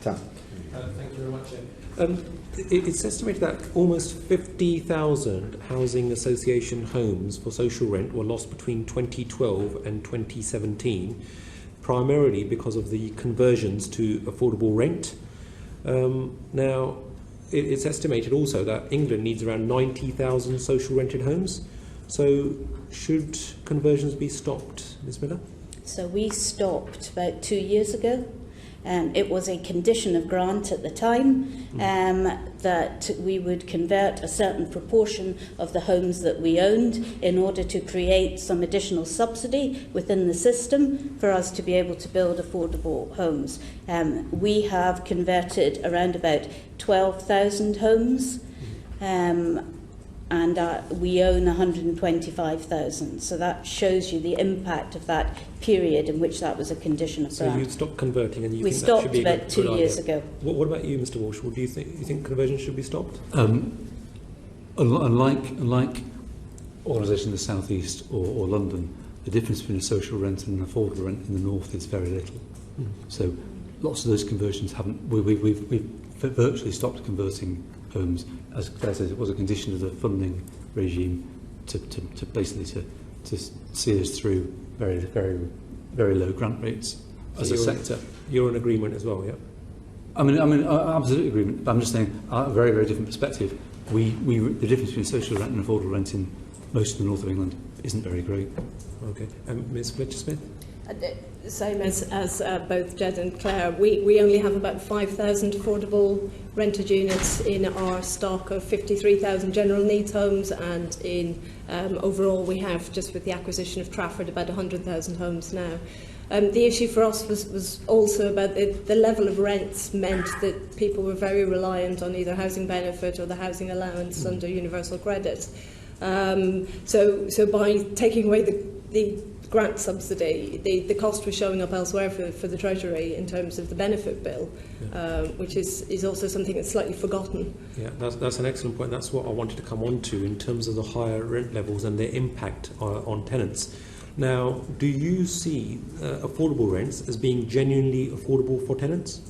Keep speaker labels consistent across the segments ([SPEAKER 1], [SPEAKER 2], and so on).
[SPEAKER 1] Tam.
[SPEAKER 2] Thank you very much, Chair. It's estimated that almost 50,000 housing association homes for social rent were lost between 2012 and 2017, primarily because of the conversions to affordable rent. Now, it's estimated also that England needs around 90,000 social rented homes. So should conversions be stopped, Ms Miller?
[SPEAKER 3] So we stopped about 2 years ago. It was a condition of grant at the time that we would convert a certain proportion of the homes that we owned in order to create some additional subsidy within the system for us to be able to build affordable homes. We have converted around about 12,000 homes. And we own 125,000. So that shows you the impact of that period in which that was a condition of grant.
[SPEAKER 2] So you stopped converting, and you
[SPEAKER 3] we
[SPEAKER 2] think
[SPEAKER 3] stopped
[SPEAKER 2] that should be
[SPEAKER 3] about 2 years ago.
[SPEAKER 2] What about you, Mr. Walsh? Do you think conversion should be stopped?
[SPEAKER 4] Unlike organisations in the South East or London, the difference between a social rent and an affordable rent in the North is very little. So lots of those conversions haven't. We've virtually stopped converting homes. As Claire says, it was a condition of the funding regime to basically to see us through very low grant rates as a sector.
[SPEAKER 2] You're in agreement as well, yeah?
[SPEAKER 4] I mean, absolute agreement. But I'm just saying, a very, very different perspective. The difference between social rent and affordable rent in most of the north of England isn't very great.
[SPEAKER 2] Okay. Ms. Fletcher-Smith?
[SPEAKER 5] Same as both Jed and Claire. We only have about 5,000 affordable rented units in our stock of 53,000 general needs homes, and in overall we have, just with the acquisition of Trafford, about 100,000 homes now. The issue for us was also about the level of rents meant that people were very reliant on either housing benefit or the housing allowance under universal credit. So by taking away the grant subsidy, the cost was showing up elsewhere for the Treasury in terms of the benefit bill, which is also something that's slightly forgotten.
[SPEAKER 2] Yeah, that's an excellent point. That's what I wanted to come on to in terms of the higher rent levels and their impact on tenants. Now, do you see affordable rents as being genuinely affordable for tenants?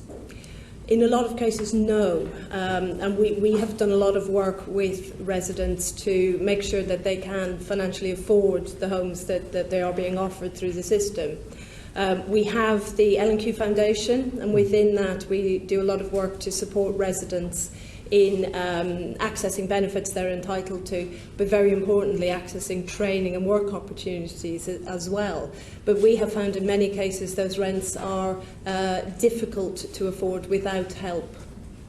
[SPEAKER 5] In a lot of cases, no. And we have done a lot of work with residents to make sure that they can financially afford the homes that they are being offered through the system. We have the L&Q Foundation, and within that we do a lot of work to support residents in accessing benefits they're entitled to, but very importantly accessing training and work opportunities as well. But we have found in many cases those rents are difficult to afford without help.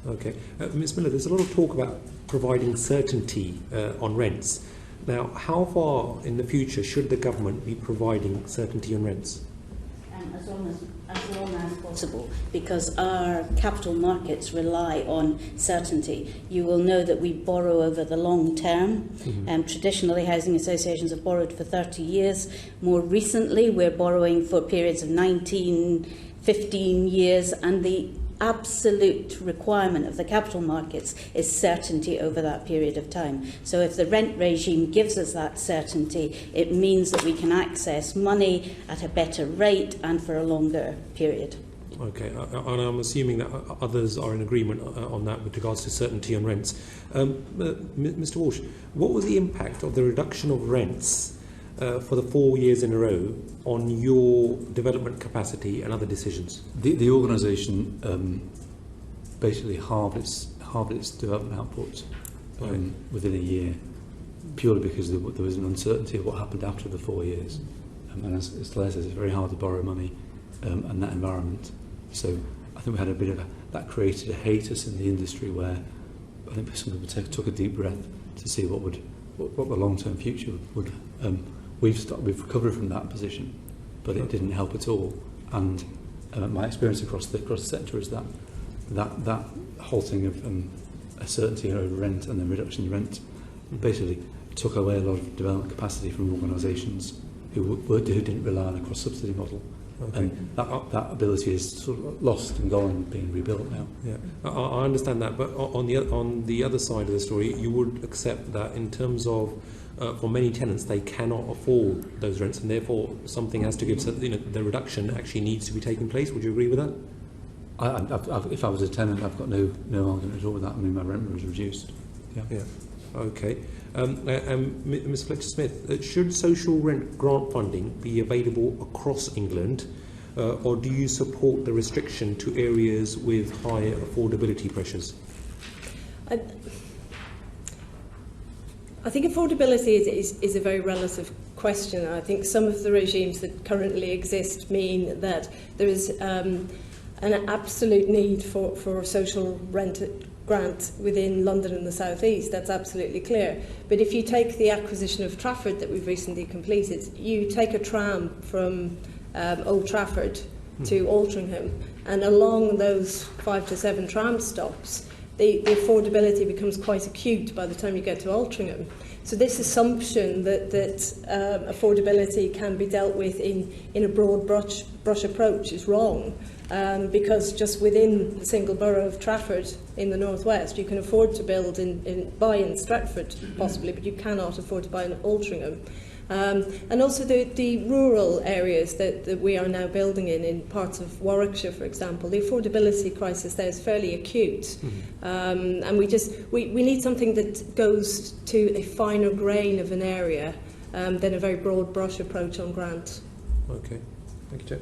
[SPEAKER 2] Okay. Ms Miller, there's a lot of talk about providing certainty on rents. Now, how far in the future should the government be providing certainty on rents?
[SPEAKER 3] As long as possible, because our capital markets rely on certainty. You will know that we borrow over the long term. Traditionally, housing associations have borrowed for 30 years. More recently, we're borrowing for periods of 19, 15 years, and the absolute requirement of the capital markets is certainty over that period of time. So if the rent regime gives us that certainty, it means that we can access money at a better rate and for a longer period.
[SPEAKER 2] Okay, and I'm assuming that others are in agreement on that with regards to certainty on rents. Mr Walsh, what was the impact of the reduction of rents for the 4 years in a row on your development capacity and other decisions?
[SPEAKER 4] The organisation basically halved its development output within a year, purely because there was an uncertainty of what happened after the 4 years. And as Claire says, it's very hard to borrow money in that environment. So I think we had a bit of that created a hiatus in the industry where I think some people took a deep breath to see what the long-term future would. We've recovered from that position, but it didn't help at all. And my experience across the sector is that halting of a certainty over rent and then reduction in rent basically took away a lot of development capacity from organisations who didn't rely on a cross-subsidy model. Okay. And that ability is sort of lost and gone and being rebuilt now.
[SPEAKER 2] Yeah, I understand that, but on the other side of the story, you would accept that in terms of for many tenants, they cannot afford those rents, and therefore something has to give. So, the reduction actually needs to be taking place. Would you agree with that?
[SPEAKER 4] If I was a tenant, I've got no argument at all with that. I mean, my rent was reduced.
[SPEAKER 2] Yeah. Okay. Ms. Fletcher-Smith, should social rent grant funding be available across England, or do you support the restriction to areas with high affordability pressures?
[SPEAKER 5] I think affordability is a very relative question. I think some of the regimes that currently exist mean that there is an absolute need for social rent grant within London and the South East. That's absolutely clear. But if you take the acquisition of Trafford that we've recently completed, you take a tram from Old Trafford to Altrincham, and along those 5 to 7 tram stops, the affordability becomes quite acute by the time you get to Altrincham. So this assumption that affordability can be dealt with in a broad brush approach is wrong, because just within the single borough of Trafford in the northwest, you can afford to build buy in Stratford possibly, but you cannot afford to buy in Altrincham. And also the rural areas that we are now building in parts of Warwickshire, for example, the affordability crisis there is fairly acute. And we need something that goes to a finer grain of an area than a very broad brush approach on grant.
[SPEAKER 2] Okay, thank you, Chair.